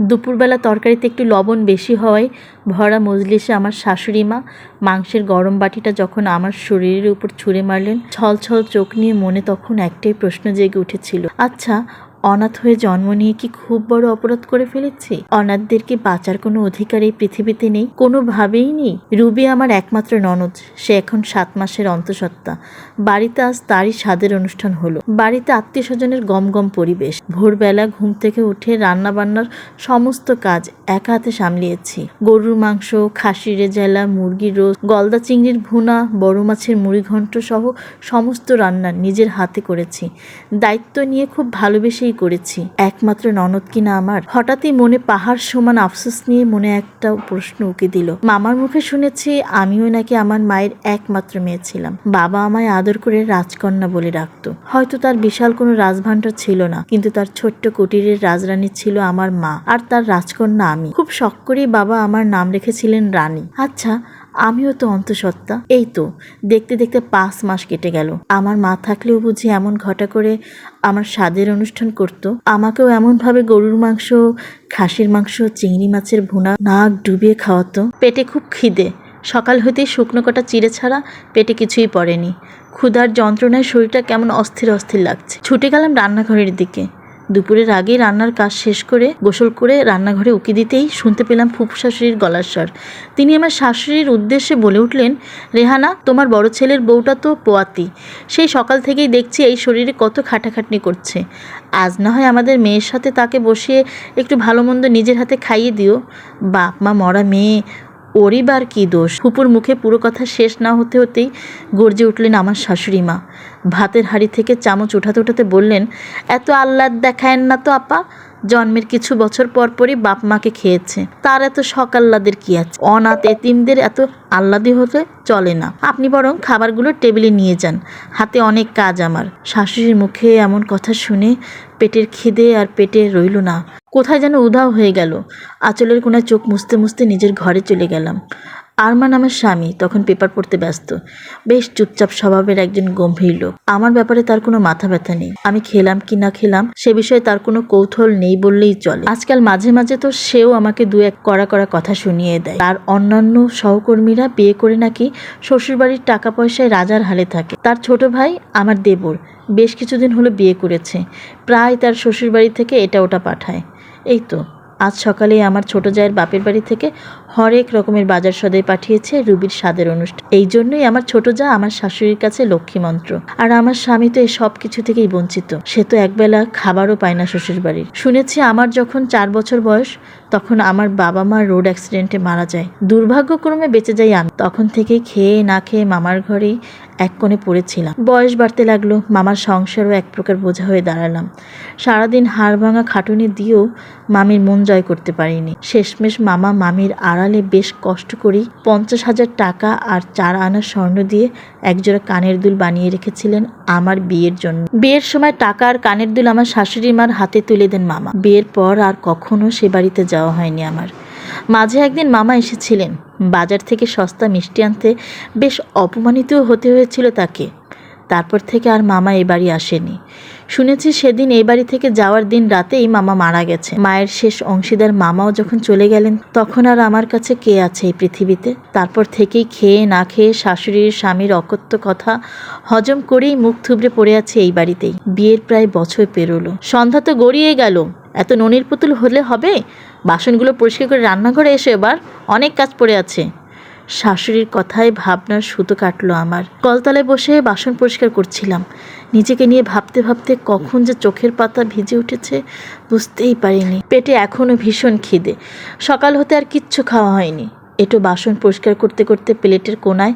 দুপুরবেলা তরকারিতে একটু লবণ বেশি হওয়ায় ভরা মজলিসে আমার শাশুড়ি মা মাংসের গরম বাটিটা যখন আমার শরীরের উপর ছুঁড়ে মারলেন, ছলছল চোখ নিয়ে মনে তখন একটাই প্রশ্ন জেগে উঠেছিল, আচ্ছা অনাথ হয়ে জন্ম নিয়ে কি খুব বড় অপরাধ করে ফেলেছি? অনাথদের কি বাঁচার কোনো অধিকার এই পৃথিবীতে নেই? কোনোভাবেই নেই। রুবি আমার একমাত্র ননদ, সে এখন 7 মাসের অন্তঃসত্ত্বা। বাড়িতে আজ তারই স্বাদের অনুষ্ঠান হলো। বাড়িতে আত্মীয় স্বজনের গমগম পরিবেশ। ভোরবেলা ঘুম থেকে উঠে রান্না বান্নার সমস্ত কাজ একা হাতে সামলিয়েছি। গরুর মাংস, খাসির রেজালা, মুরগির রোস্ট, গলদা চিংড়ির ভুনা, বড় মাছের মুড়ি ঘন্ট সহ সমস্ত রান্না নিজের হাতে করেছি। দায়িত্ব নিয়ে খুব ভালোবেসেই করেছি। একমাত্র ননদ কিনা আমার। হঠাৎই মনে পাহাড় সমান আফসোস নিয়ে মনে একটা প্রশ্ন উকি দিল। মামার মুখে শুনেছি আমিও নাকি আমার মায়ের একমাত্র মেয়ে ছিলাম। বাবা আমায় আদর করে রাজকন্যা বলে ডাকতো। হয়তো তার বিশাল কোনো রাজভাণ্ডার ছিল না, কিন্তু তার ছোট্ট কুটিরের রাজরানী ছিল আমার মা, আর তার রাজকন্যা আমি। খুব শখ করেই বাবা আমার নাম রেখেছিলেন রানী। আচ্ছা, আমিও তো অন্তঃসত্ত্বা। এই তো দেখতে দেখতে 5 মাস কেটে গেল। আমার মা থাকলেও বুঝি এমন ঘটা করে আমার স্বাদের অনুষ্ঠান করত। আমাকেও এমনভাবে গরুর মাংস, খাসির মাংস, চিংড়ি মাছের ভুনা নাক ডুবিয়ে খাওয়াতো। পেটে খুব খিদে। সকাল হইতেই শুকনো কটা চিড়ে ছাড়া পেটে কিছুই পড়েনি। ক্ষুধার যন্ত্রণায় শরীরটা কেমন অস্থির অস্থির লাগছে। ছুটে গেলাম রান্নাঘরের দিকে। দুপুরের আগেই রান্নার কাজ শেষ করে গোসল করে রান্নাঘরে উকি দিতেই শুনতে পেলাম ফুফু শাশুড়ির গলার স্বর। তিনি আমার শাশুড়ির উদ্দেশ্যে বলে উঠলেন, রেহানা, তোমার বড় ছেলের বউটা তো পোয়াতি। সেই সকাল থেকেই দেখছি এই শরীরে কত খাটাখাটনি করছে। আজ না হয় আমাদের মেয়ের সাথে তাকে বসিয়ে একটু ভালো মন্দ নিজের হাতে খাইয়ে দিও। বাপ মা মরা মেয়ে, ওরই বার কী দোষ? ফুপুর মুখে পুরো কথা শেষ না হতে হতেই গর্জে উঠলেন আমার শাশুড়ি মা। ভাতের হাঁড়ি থেকে চামচ উঠাতে উঠাতে বললেন, এত আহ্লাদ দেখায়েন না তো আপা। জন্মের কিছু বছর পর পরই বাপ মাকে খেয়েছে, তার এত শখ আহ্লাদের কি আছে? অনাথ এতিমদের এত আহ্লাদি হতে চলে না। আপনি বরং খাবারগুলো টেবিলে নিয়ে যান, হাতে অনেক কাজ আমার। শাশুড়ির মুখে এমন কথা শুনে পেটের খিদে আর পেটে রইল না, কোথায় যেন উধাও হয়ে গেল। আঁচলের কোণায় চোখ মুছতে মুছতে নিজের ঘরে চলে গেলাম। আরমান আমার স্বামী তখন পেপার পড়তে ব্যস্ত। বেশ চুপচাপ স্বভাবের একজন গম্ভীর লোক। আমার ব্যাপারে তার কোনো মাথা ব্যথা নেই। আমি খেলাম কি না খেলাম সে বিষয়ে তার কোনো কৌতূহল নেই বললেই চলে। আজকাল মাঝে মাঝে তো সেও আমাকে দু এক কড়া কড়া কথা শুনিয়ে দেয়। তার অন্যান্য সহকর্মীরা বিয়ে করে নাকি শ্বশুরবাড়ির টাকা পয়সায় রাজার হালে থাকে। তার ছোট ভাই আমার দেবর বেশ কিছুদিন হলো বিয়ে করেছে। প্রায় তার শ্বশুরবাড়ি থেকে এটা ওটা পাঠায়। এই তো আজ সকালে আমার ছোট জায়ের বাপের বাড়ি থেকে হরেক রকমের বাজার সদাই পাঠিয়েছে রুবির স্বাদের অনুষ্ঠান। এই জন্যই আমার ছোট জা আমার শাশুড়ির কাছে লক্ষ্মী মন্ত্র। আর আমার স্বামী তো এই সব কিছু থেকেই বঞ্চিত। সে তো একবেলা খাবারও পায় না শ্বশুর বাড়ির। শুনেছি আমার যখন 4 বছর বয়স তখন আমার বাবা মা রোড অ্যাক্সিডেন্টে মারা যায়। দুর্ভাগ্যক্রমে বেঁচে যাই আমি। তখন থেকেই খেয়ে না খেয়ে মামার ঘরেই এক কোণে পড়েছিলাম। বয়স বাড়তে লাগলো, মামার সংসারও এক প্রকার বোঝা হয়ে দাঁড়ালাম। সারাদিন হাড় ভাঙা খাটুনি দিয়েও মামির মন জয় করতে পারিনি। শেষমেশ মামা মামির আড়ালে বেশ কষ্ট করেই 50,000 টাকা আর 4 আনা স্বর্ণ দিয়ে একজোড়া কানের দুল বানিয়ে রেখেছিলেন আমার বিয়ের জন্য। বিয়ের সময় টাকা আর কানের দুল আমার শাশুড়ি মার হাতে তুলে দেন মামা। বিয়ের পর আর কখনো সে বাড়িতে যাওয়া হয়নি আমার। মাঝে একদিন মামা এসেছিলেন বাজার থেকে সস্তা মিষ্টি আনতে। বেশ অপমানিতও হতে হয়েছিল তাকে। তারপর থেকে আর মামা এ বাড়ি আসেনি। শুনেছি সেদিন এই বাড়ি থেকে যাওয়ার দিন রাতেই মামা মারা গেছে। মায়ের শেষ অংশীদার মামাও যখন চলে গেলেন তখন আর আমার কাছে কে আছে এই পৃথিবীতে? তারপর থেকেই খেয়ে না খেয়ে শাশুড়ির স্বামীর অকথ্য কথা হজম করেই মুখ থুবড়ে পড়ে আছে এই বাড়িতেই। বিয়ের প্রায় বছর পেরোলো। সন্ধ্যা তো গড়িয়ে গেল। এত ননির পুতুল হলে হবে? বাসনগুলো পরিষ্কার করে রান্নাঘরে এসে এবার অনেক কাজ পড়ে আছে। শাশুড়ির কথায় ভাবনার সুতো কাটলো আমার। কলতলায় বসে বাসন পরিষ্কার করছিলাম। নিজেকে নিয়ে ভাবতে ভাবতে কখন যে চোখের পাতা ভিজে উঠেছে বুঝতেই পারিনি। পেটে এখনও ভীষণ খিদে। সকাল হতে আর কিচ্ছু খাওয়া হয়নি। একটু বাসন পরিষ্কার করতে করতে প্লেটের কোনায়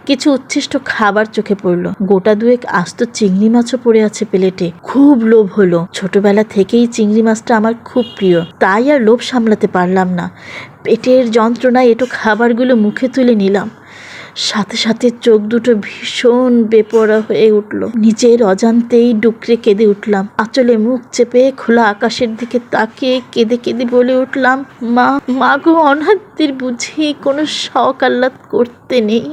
কিছু উচ্ছিষ্ট খাবার চোখে পড়লো। গোটা দুয়েক আস্ত চিংড়ি মাছও পড়ে আছে প্লেটে। খুব লোভ হলো। ছোটবেলা থেকেই চিংড়ি মাছটা আমার খুব প্রিয়, তাই আর লোভ সামলাতে পারলাম না। পেটের যন্ত্রণায় একটু খাবারগুলো মুখে তুলে নিলাম। সাথে সাথে চোখ দুটো ভীষণ বেপরোয়া হয়ে উঠল। নিজের অজান্তেই ডুকরে কেঁদে উঠলাম। আঁচলে মুখ চেপে খোলা আকাশের দিকে তাকিয়ে কেঁদে কেঁদে বলে উঠলাম, মা গো, অনাথদের বুঝি কোনো শখ আহ্লাদ করতে নেই?